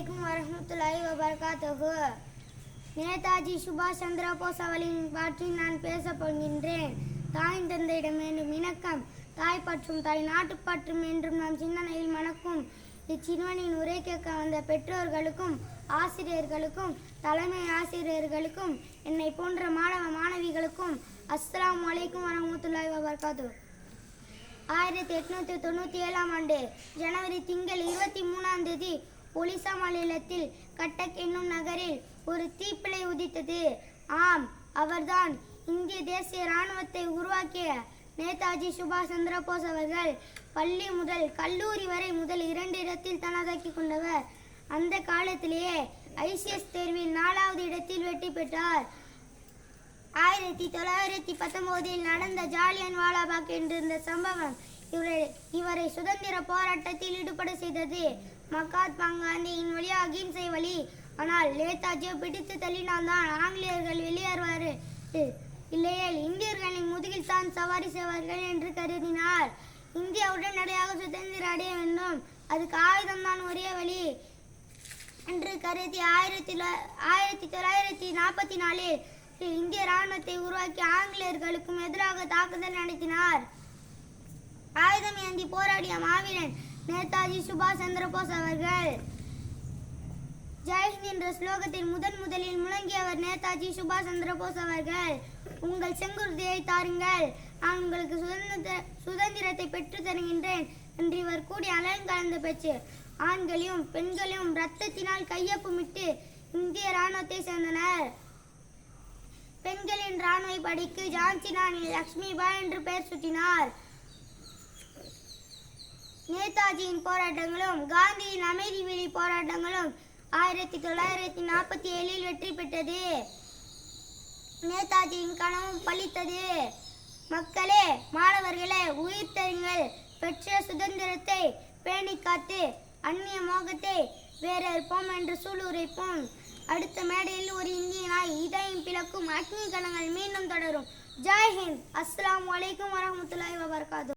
அலைக்கும் வரஹ்மத்துல்லாஹி வபரகாத்துஹு. நேதாஜி சுபாஷ் சந்திர போஸ் அவர்களின் பற்றி நான் பேசப் போகின்றேன். தாய் தந்தையிடம் வேண்டும் இணக்கம், தாய் பற்றும் தாய் நாட்டு பற்றும் என்றும் நம் சிந்தனையில் மணக்கும். இச்சிறுவனின் உரை கேட்க வந்த பெற்றோர்களுக்கும் ஆசிரியர்களுக்கும் தலைமை ஆசிரியர்களுக்கும் என்னை போன்ற மாணவ மாணவிகளுக்கும் அஸ்ஸலாமு அலைக்கும் வரஹ்மத்துல்லாஹி வபரகாத்துஹு. 1897 ஆண்டு ஜனவரி திங்கள் 23ஆம் தேதி ஒலிசா மாநிலத்தில் கட்டக் என்னும் நகரில் ஒரு தீப்பிழை உதித்தது. ஆம், அவர்தான் இந்திய தேசிய இராணுவத்தை உருவாக்கிய நேதாஜி சுபாஷ் சந்திர போஸ் அவர்கள். பள்ளி முதல் கல்லூரி வரை முதல் 2 இடத்தில் தனதாக்கி கொண்டவர். அந்த காலத்திலேயே ஐசிஎஸ் தேர்வில் 4வது இடத்தில் வெற்றி பெற்றார். 1919 நடந்த ஜாலியன் வாலாபாக் என்ற சம்பவம் இவரை சுதந்திர போராட்டத்தில் ஈடுபட செய்தது. மகாத்மா காந்தியின் வழி அகிம்சை வழி. ஆனால் நேதாஜியை பிடித்து தள்ளினால்தான் ஆங்கிலேயர்கள் வெளியேறுவார், இல்லையேல் இந்தியர்களின் முதுகில் தான் சவாரி செய்வார்கள் என்று கருதினார். இந்தியா உடனடியாக சுதந்திரம் அடைய வேண்டும், அதுக்கு ஆயுதம்தான் ஒரே வழி என்று கருதி 1944 இந்திய இராணுவத்தை உருவாக்கி ஆங்கிலேயர்களுக்கும் எதிராக தாக்குதல் நடத்தினார். ஆயுதம் ஏந்தி போராடிய மாவீரன் நேதாஜி சுபாஷ் சந்திர போஸ் அவர்கள். ஜெய்ஹிந்த் என்ற ஸ்லோகத்தில் முதலில் முழங்கியவர் நேதாஜி சுபாஷ் சந்திர போஸ் அவர்கள். உங்கள் செங்குருதியை தாருங்கள், நான் உங்களுக்கு சுதந்திரத்தை பெற்று தருகின்றேன் என்று இவர் கூடிய அலன் கலந்த பேச்சு. ஆண்களையும் பெண்களையும் இரத்தத்தினால் கையொப்பமிட்டு இந்திய இராணுவத்தை சேர்ந்தனர். பெண்களின் இராணுவ படைக்கு ஜான்சி ராணி லக்ஷ்மிபாய் என்று பெயர் சூட்டினார். நேதாஜியின் போராட்டங்களும் காந்தியின் அமைதி வழி போராட்டங்களும் 1947 வெற்றி பெற்றது. நேதாஜியின் கனவும் பலித்தது. மக்களே, மாணவர்களே, உயிர் தருங்கள், பெற்ற சுதந்திரத்தை பேணி காத்து அந்நிய மோகத்தை வேறறுப்போம் என்று சூளுரைப்போம். அடுத்த மேடையில் ஒரு இந்தியனாய் இதயம் பிளக்கும் அக்னி கணங்கள் மீண்டும் தொடரும். ஜெய் ஹிந்த். அஸ்ஸலாமு அலைக்கும் வரஹ்மத்துல்லாஹி வபரகாத்துஹு.